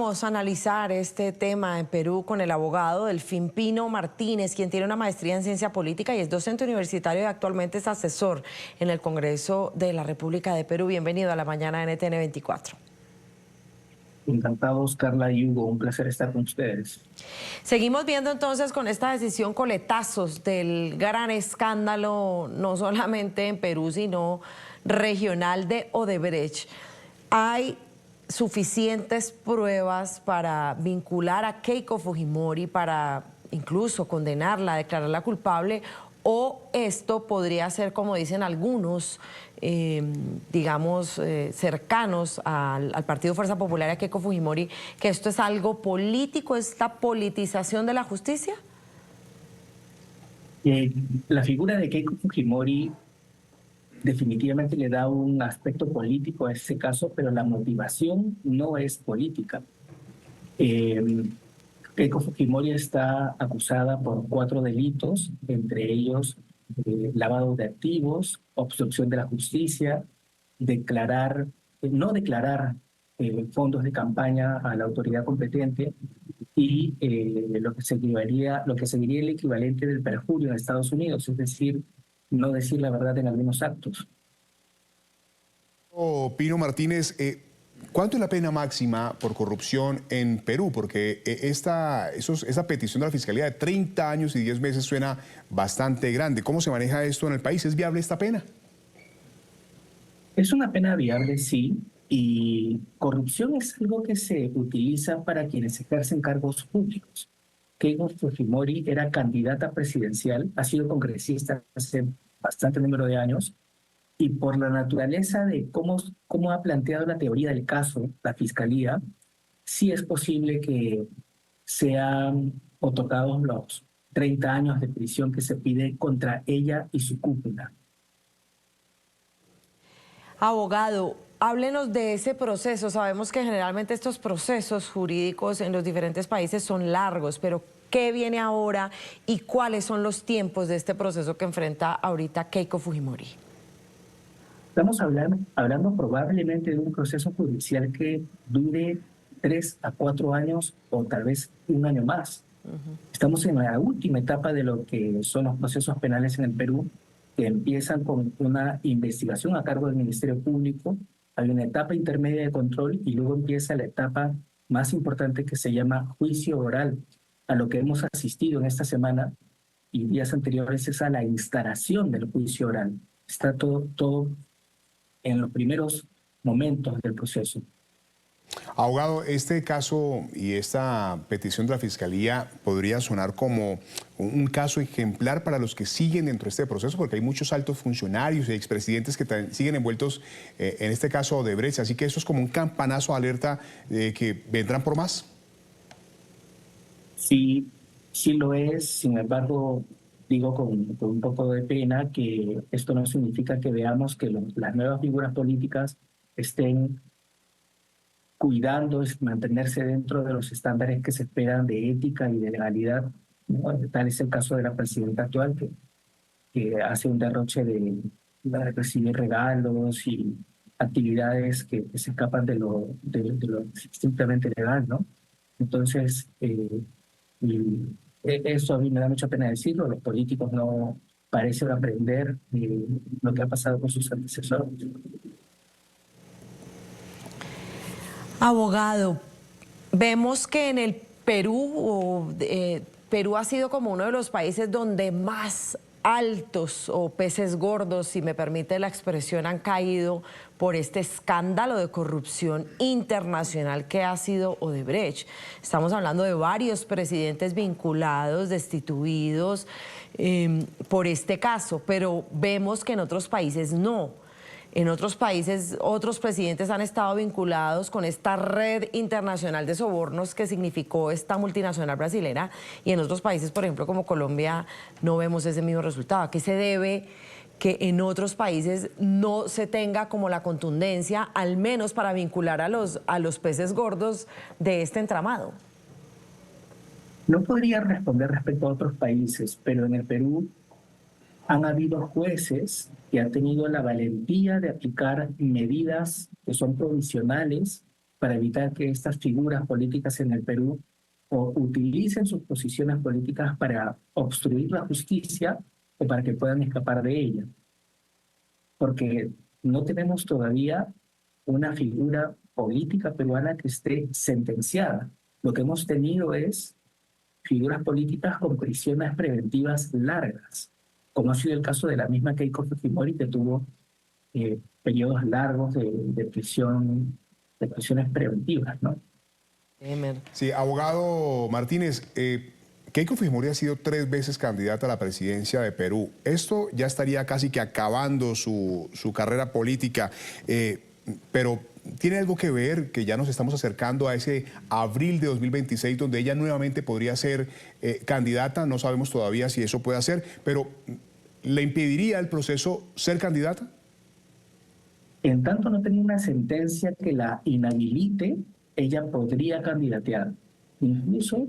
Vamos a analizar este tema en Perú con el abogado Delfín Pino Martínez, quien tiene una maestría en ciencia política y es docente universitario y actualmente es asesor en el Congreso de la República de Perú. Bienvenido a la mañana de NTN 24. Encantados, Carla y Hugo, un placer estar con ustedes. Seguimos viendo entonces con esta decisión coletazos del gran escándalo, no solamente en Perú, sino regional de Odebrecht. Hay suficientes pruebas para vincular a Keiko Fujimori, para incluso condenarla, declararla culpable, o esto podría ser, como dicen algunos, digamos, cercanos al Partido Fuerza Popular y a Keiko Fujimori, que esto es algo político, esta politización de la justicia? La figura de Keiko Fujimori definitivamente le da un aspecto político a ese caso, pero la motivación no es política. Keiko Fujimori está acusada por 4 delitos, entre ellos lavado de activos, obstrucción de la justicia, no declarar fondos de campaña a la autoridad competente y lo que sería el equivalente del perjurio en Estados Unidos, es decir, no decir la verdad en algunos actos. Pino Martínez, ¿cuánto es la pena máxima por corrupción en Perú? Porque esa petición de la Fiscalía de 30 años y 10 meses suena bastante grande. ¿Cómo se maneja esto en el país? ¿Es viable esta pena? Es una pena viable, sí, y corrupción es algo que se utiliza para quienes ejercen cargos públicos. Keiko Fujimori era candidata presidencial, ha sido congresista hace bastante número de años, y por la naturaleza de cómo ha planteado la teoría del caso, la Fiscalía, sí es posible que sean otorgados los 30 años de prisión que se pide contra ella y su cúpula. Abogado, háblenos de ese proceso. Sabemos que generalmente estos procesos jurídicos en los diferentes países son largos, pero ¿qué viene ahora y cuáles son los tiempos de este proceso que enfrenta ahorita Keiko Fujimori? Estamos hablando probablemente de un proceso judicial que dure 3 a 4 años o tal vez un año más. Estamos en la última etapa de lo que son los procesos penales en el Perú, que empiezan con una investigación a cargo del Ministerio Público, hay una etapa intermedia de control y luego empieza la etapa más importante que se llama juicio oral, a lo que hemos asistido en esta semana y días anteriores es a la instalación del juicio oral. Está todo en los primeros momentos del proceso. Abogado, este caso y esta petición de la Fiscalía podría sonar como un caso ejemplar para los que siguen dentro de este proceso, porque hay muchos altos funcionarios y expresidentes que siguen envueltos en este caso Odebrecht, así que eso es como un campanazo de alerta de que vendrán por más. Sí, sí lo es, sin embargo, digo con un poco de pena que esto no significa que veamos que las nuevas figuras políticas estén cuidando es mantenerse dentro de los estándares que se esperan de ética y de legalidad, ¿no? Tal es el caso de la presidenta actual, que hace un derroche de recibir regalos y actividades que se escapan de lo estrictamente legal, ¿no? Entonces, eso a mí me da mucha pena decirlo, los políticos no parecen aprender lo que ha pasado con sus antecesores. Abogado, vemos que en el Perú, Perú ha sido como uno de los países donde más altos o peces gordos, si me permite la expresión, han caído por este escándalo de corrupción internacional que ha sido Odebrecht. Estamos hablando de varios presidentes vinculados, destituidos por este caso, pero vemos que en otros países no. En otros países, otros presidentes han estado vinculados con esta red internacional de sobornos que significó esta multinacional brasilera, y en otros países, por ejemplo, como Colombia, no vemos ese mismo resultado. ¿A qué se debe que en otros países no se tenga como la contundencia, al menos para vincular a los peces gordos de este entramado? No podría responder respecto a otros países, pero en el Perú han habido jueces que han tenido la valentía de aplicar medidas que son provisionales para evitar que estas figuras políticas en el Perú o utilicen sus posiciones políticas para obstruir la justicia o para que puedan escapar de ella. Porque no tenemos todavía una figura política peruana que esté sentenciada. Lo que hemos tenido es figuras políticas con prisiones preventivas largas, como ha sido el caso de la misma Keiko Fujimori, que tuvo periodos largos de prisiones preventivas, ¿no? Sí, abogado Martínez, Keiko Fujimori ha sido 3 veces candidata a la presidencia de Perú. Esto ya estaría casi que acabando su carrera política, pero ¿tiene algo que ver que ya nos estamos acercando a ese abril de 2026 donde ella nuevamente podría ser candidata? No sabemos todavía si eso puede hacer, pero ¿le impediría el proceso ser candidata? En tanto no tenía una sentencia que la inhabilite, ella podría candidatear. Incluso